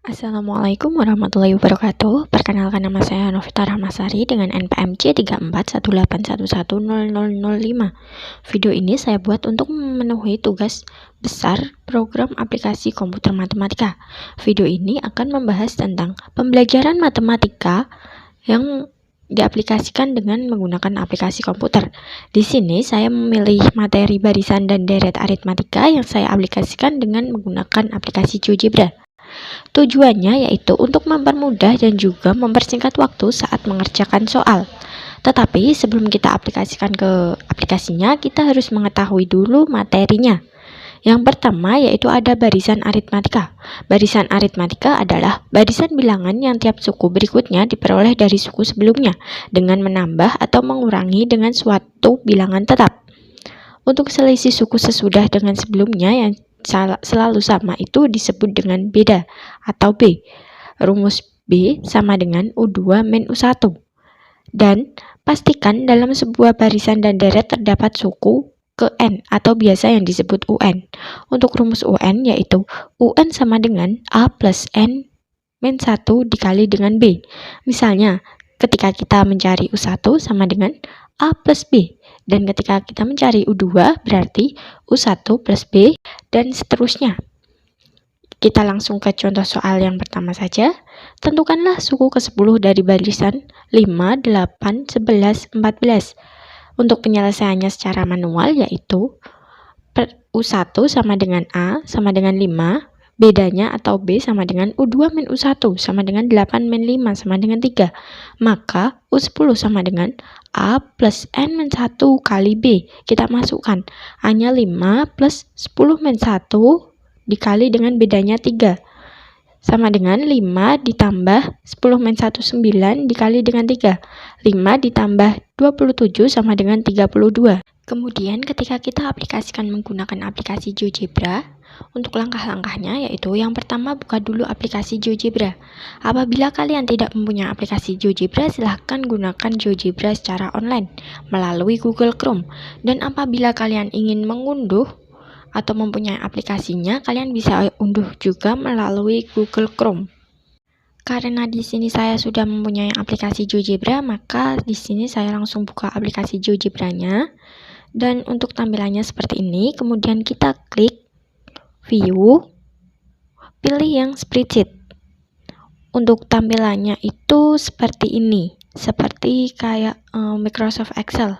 Assalamualaikum warahmatullahi wabarakatuh. Perkenalkan, nama saya Novita Rahmasari dengan NPM C3418110005. Video ini saya buat untuk memenuhi tugas besar program aplikasi komputer matematika. Video ini akan membahas tentang pembelajaran matematika yang diaplikasikan dengan menggunakan aplikasi komputer. Di sini saya memilih materi barisan dan deret aritmatika yang saya aplikasikan dengan menggunakan aplikasi GeoGebra. Tujuannya yaitu untuk mempermudah dan juga mempersingkat waktu saat mengerjakan soal. Tetapi sebelum kita aplikasikan ke aplikasinya, kita harus mengetahui dulu materinya. Yang pertama yaitu ada barisan aritmatika. Barisan aritmatika adalah barisan bilangan yang tiap suku berikutnya diperoleh dari suku sebelumnya dengan menambah atau mengurangi dengan suatu bilangan tetap. Untuk selisih suku sesudah dengan sebelumnya yang selalu sama itu disebut dengan beda atau B. Rumus B sama dengan U2 min U1. Dan pastikan dalam sebuah barisan dan deret terdapat suku ke N atau biasa yang disebut UN. Untuk rumus UN yaitu UN sama dengan A plus N min 1 dikali dengan B. Misalnya, ketika kita mencari U1 sama dengan A plus B. Dan ketika kita mencari U2 berarti U1 plus B dan seterusnya. Kita langsung ke contoh soal yang pertama saja. Tentukanlah suku ke-10 dari barisan 5, 8, 11, 14. Untuk penyelesaiannya secara manual yaitu U1 sama dengan A sama dengan 5. Bedanya atau B sama dengan U2 min U1 sama dengan 8 min 5 sama dengan 3. Maka U10 sama dengan A plus N min 1 kali B. Kita masukkan A-nya 5 plus 10 min 1 dikali dengan bedanya 3. Sama dengan 5 ditambah 10 min 1 9 dikali dengan 3. 5 ditambah 27 sama dengan 32. Kemudian ketika kita aplikasikan menggunakan aplikasi GeoGebra, untuk langkah-langkahnya yaitu yang pertama buka dulu aplikasi GeoGebra. Apabila kalian tidak mempunyai aplikasi GeoGebra, silahkan gunakan GeoGebra secara online melalui Google Chrome. Dan apabila kalian ingin mengunduh atau mempunyai aplikasinya, kalian bisa unduh juga melalui Google Chrome. Karena di sini saya sudah mempunyai aplikasi GeoGebra, maka di sini saya langsung buka aplikasi GeoGebra-nya. Dan untuk tampilannya seperti ini, kemudian kita klik view, pilih yang spreadsheet. Untuk tampilannya itu seperti ini, seperti kayak Microsoft Excel.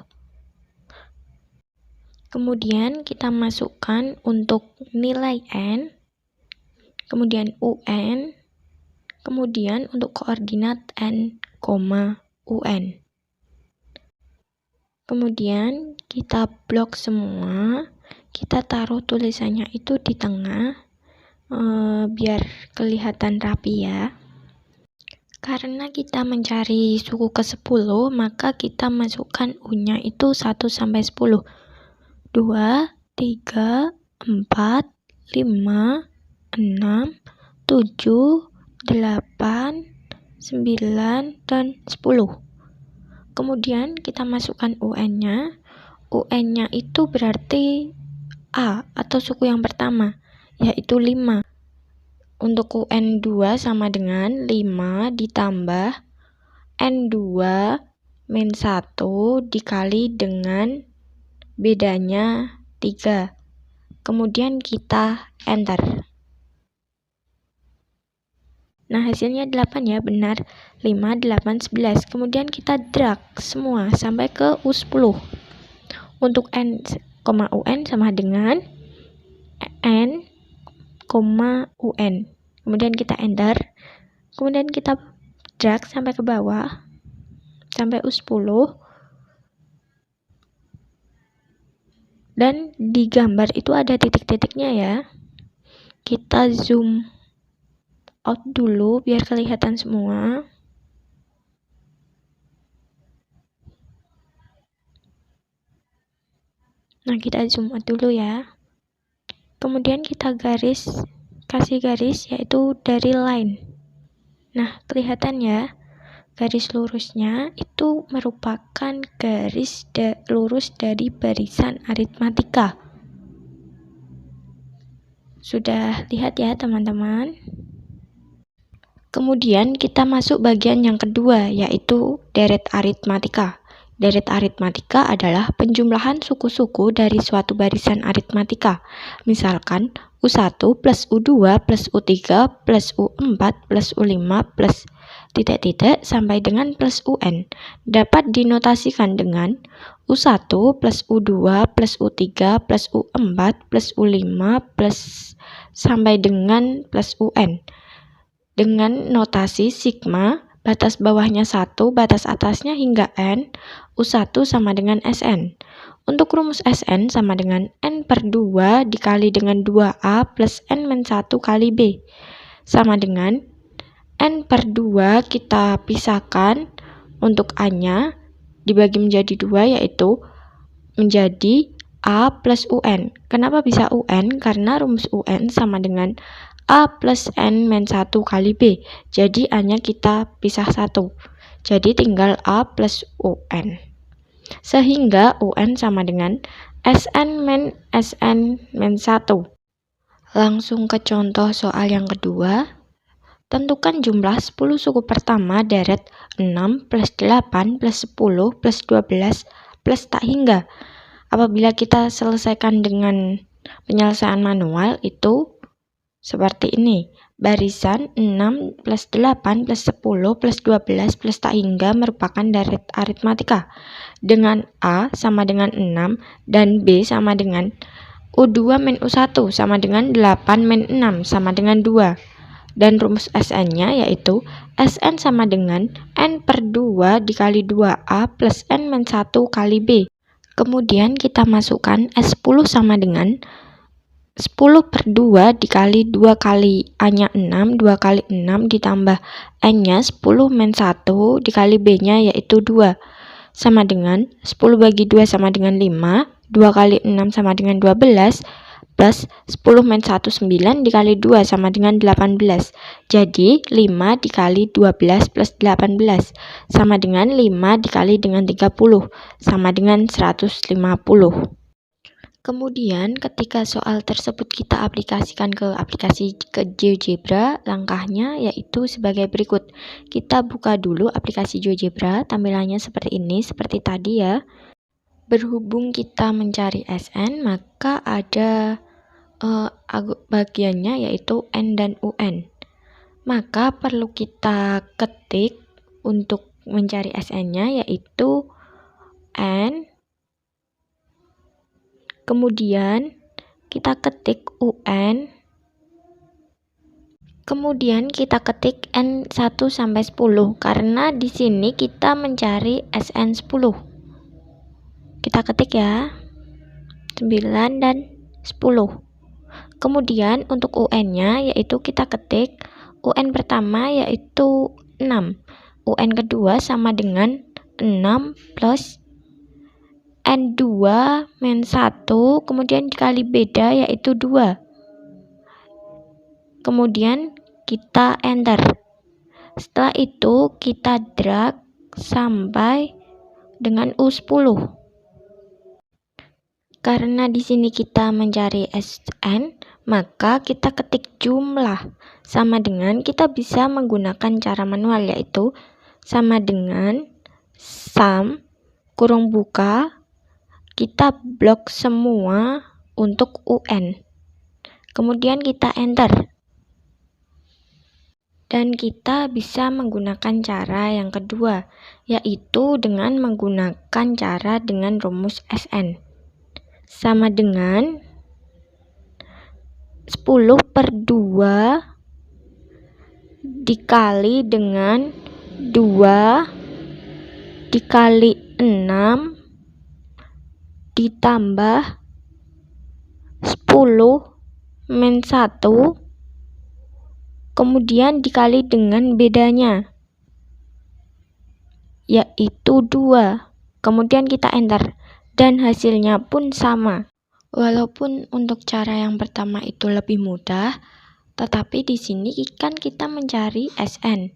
Kemudian kita masukkan untuk nilai N, kemudian UN, kemudian untuk koordinat N, UN. Kemudian kita blok semua, kita taruh tulisannya itu di tengah biar kelihatan rapi ya. Karena kita mencari suku ke-10, maka kita masukkan U-nya itu 1 sampai 10. 2, 3, 4, 5, 6, 7, 8, 9, dan 10. Kemudian kita masukkan UN-nya. UN-nya itu berarti A atau suku yang pertama, yaitu 5. Untuk UN2 sama dengan 5 ditambah N2 min 1 dikali dengan bedanya 3. Kemudian kita enter. Nah, hasilnya 8 ya, benar. 5, 8, 11. Kemudian kita drag semua sampai ke U10. Untuk N, UN sama dengan N, UN. Kemudian kita enter. Kemudian kita drag sampai ke bawah, sampai U10. Dan di gambar itu ada titik-titiknya ya. Kita zoom out dulu biar kelihatan semua. Nah, kita zoom out dulu ya. Kemudian kita kasih garis yaitu dari line. Nah, kelihatan ya, garis lurusnya itu merupakan garis lurus dari barisan aritmatika. Sudah lihat ya teman-teman? Kemudian kita masuk bagian yang kedua, yaitu deret aritmatika. Deret aritmatika adalah penjumlahan suku-suku dari suatu barisan aritmatika. Misalkan U1 plus U2 plus U3 plus U4 plus U5 plus titik-titik sampai dengan plus UN. Dapat dinotasikan dengan U1 plus U2 plus U3 plus U4 plus U5 plus sampai dengan plus UN. Dengan notasi sigma, batas bawahnya 1, batas atasnya hingga N, U1 sama dengan Sn. Untuk rumus Sn sama dengan N per 2 dikali dengan 2A plus N-1 kali B. Sama dengan N per 2 kita pisahkan untuk A-nya dibagi menjadi 2 yaitu menjadi A plus UN. Kenapa bisa UN? Karena rumus UN sama dengan A plus N-1 kali B. Jadi A-nya kita pisah 1. Jadi tinggal A plus UN. Sehingga UN sama dengan Sn-1. Langsung ke contoh soal yang kedua. Tentukan jumlah 10 suku pertama deret 6 plus 8 plus 10 plus 12 plus tak hingga. Apabila kita selesaikan dengan penyelesaian manual itu seperti ini. Barisan 6 plus 8 plus 10 plus 12 plus tak hingga merupakan deret aritmatika. Dengan A sama dengan 6 dan B sama dengan U2 min U1 sama dengan 8 min 6 sama dengan 2. Dan rumus Sn-nya yaitu Sn sama dengan N per 2 dikali 2A plus N-1 kali B. Kemudian kita masukkan S10 sama dengan 10 per 2 dikali 2 kali A-nya 6, 2 kali 6 ditambah N-nya 10 min 1 dikali B-nya yaitu 2. Sama dengan 10 bagi 2 sama dengan 5, 2 kali 6 sama dengan 12, plus 10 min 1 9 dikali 2 sama dengan 18. Jadi 5 dikali 12 plus 18 sama dengan 5 dikali dengan 30 sama dengan 150. Kemudian ketika soal tersebut kita aplikasikan ke aplikasi GeoGebra, langkahnya yaitu sebagai berikut. Kita buka dulu aplikasi GeoGebra, tampilannya seperti ini, seperti tadi ya. Berhubung kita mencari Sn, maka ada bagiannya yaitu N dan UN. Maka perlu kita ketik untuk mencari Sn-nya yaitu N. Kemudian kita ketik UN. Kemudian kita ketik N1 sampai 10 karena di sini kita mencari Sn10. Kita ketik ya. 9 dan 10. Kemudian untuk UN-nya yaitu kita ketik UN pertama yaitu 6. UN kedua sama dengan 6 plus N2 min 1, kemudian dikali beda yaitu 2. Kemudian kita enter. Setelah itu kita drag sampai dengan U10. Karena di sini kita mencari Sn, maka kita ketik jumlah. Sama dengan kita bisa menggunakan cara manual yaitu sama dengan sum kurung buka kita blok semua untuk UN. Kemudian kita enter. Dan kita bisa menggunakan cara yang kedua, yaitu dengan menggunakan cara dengan rumus Sn. Sama dengan 10 per 2 dikali dengan 2 dikali 6 ditambah 10 min 1 kemudian dikali dengan bedanya yaitu 2. Kemudian kita enter dan hasilnya pun sama. Walaupun untuk cara yang pertama itu lebih mudah, tetapi di sini kan kita mencari Sn.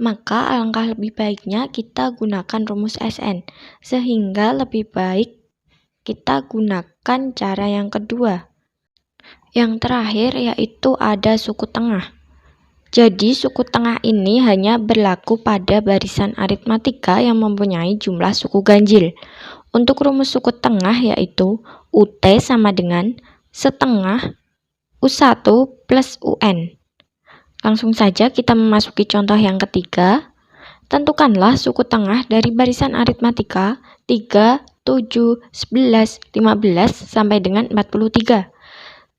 Maka alangkah lebih baiknya kita gunakan rumus Sn sehingga lebih baik kita gunakan cara yang kedua. Yang terakhir yaitu ada suku tengah. Jadi suku tengah ini hanya berlaku pada barisan aritmatika yang mempunyai jumlah suku ganjil. Untuk rumus suku tengah yaitu UT sama dengan setengah U1 plus UN. Langsung saja kita memasuki contoh yang ketiga. Tentukanlah suku tengah dari barisan aritmatika 3, 7, 11, 15 sampai dengan 43.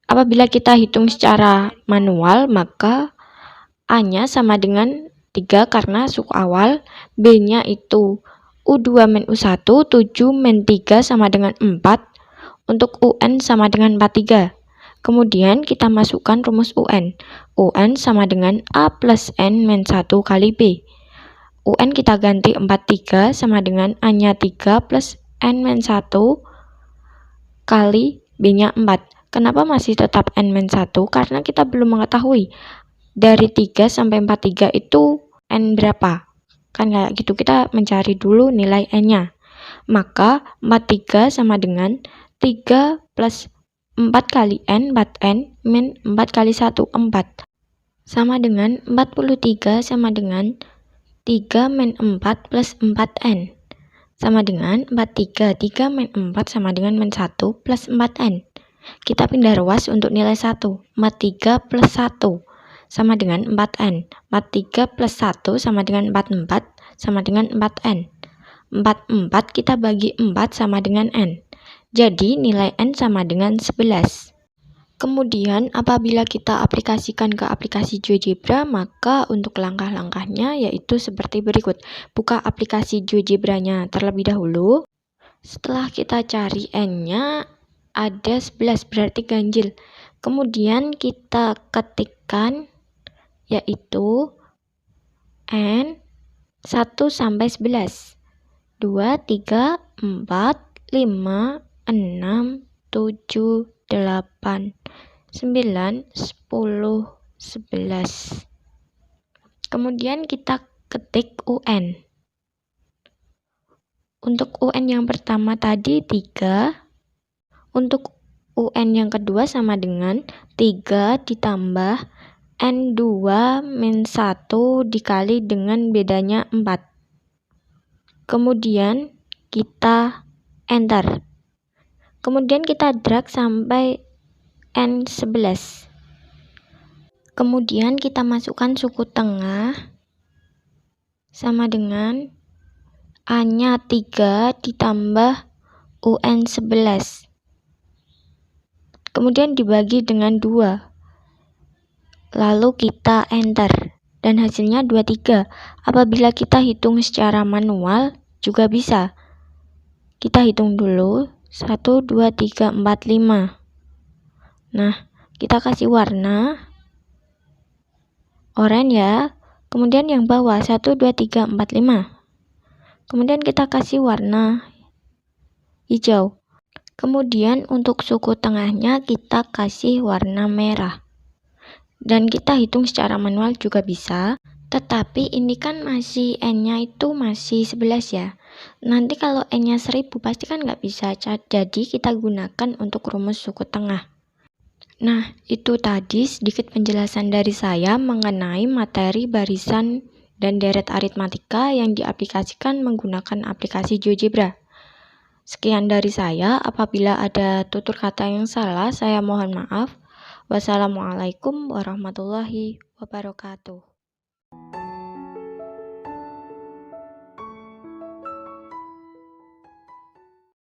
Apabila kita hitung secara manual, maka A-nya sama dengan 3 karena suku awal, B-nya itu U2 min U1, 7 min 3 sama dengan 4, untuk UN sama dengan 43. Kemudian kita masukkan rumus UN. UN sama dengan A plus N min 1 kali B. UN kita ganti 43 sama dengan A-nya 3 plus N min 1 kali B-nya 4. Kenapa masih tetap N min 1? Karena kita belum mengetahui dari 3 sampai 43 itu N berapa. Kan kayak gitu, kita mencari dulu nilai N-nya. Maka 43 sama dengan 3 plus 4 kali N, 4N, min 4 kali 1, 4. Sama dengan 43 sama dengan 3 min 4 plus 4N. Sama dengan 43, 3 min 4 sama dengan min 1 plus 4N. Kita pindah ruas untuk nilai 1. 43 plus 1 sama dengan 4N. 43 plus 1 sama dengan 44 sama dengan 4N. 44 kita bagi 4 sama dengan N. Jadi nilai N sama dengan 11. Kemudian apabila kita aplikasikan ke aplikasi GeoGebra, maka untuk langkah-langkahnya yaitu seperti berikut. Buka aplikasi GeoGebra-nya terlebih dahulu. Setelah kita cari N-nya, ada 11 berarti ganjil. Kemudian kita ketikkan yaitu N 1 sampai 11. 2, 3, 4, 5, 6, 7, 8, 9, 10, 11. Kemudian kita ketik UN. Untuk UN yang pertama tadi 3. Untuk UN yang kedua sama dengan 3 ditambah N2 min 1 dikali dengan bedanya 4. Kemudian kita enter. Kemudian kita drag sampai N11. Kemudian kita masukkan suku tengah sama dengan A-nya 3 ditambah UN 11. Kemudian dibagi dengan 2. Lalu kita enter. Dan hasilnya 23. Apabila kita hitung secara manual juga bisa. Kita hitung dulu. 1, 2, 3, 4, 5. Nah, kita kasih warna oranye ya. Kemudian yang bawah 1, 2, 3, 4, 5. Kemudian kita kasih warna hijau. Kemudian untuk suku tengahnya kita kasih warna merah. Dan kita hitung secara manual juga bisa. Tetapi ini kan masih N-nya itu masih 11 ya. Nanti kalau N-nya 1000 pasti kan nggak bisa. Jadi kita gunakan untuk rumus suku tengah. Nah, itu tadi sedikit penjelasan dari saya mengenai materi barisan dan deret aritmatika yang diaplikasikan menggunakan aplikasi GeoGebra. Sekian dari saya. Apabila ada tutur kata yang salah, saya mohon maaf. Wassalamualaikum warahmatullahi wabarakatuh.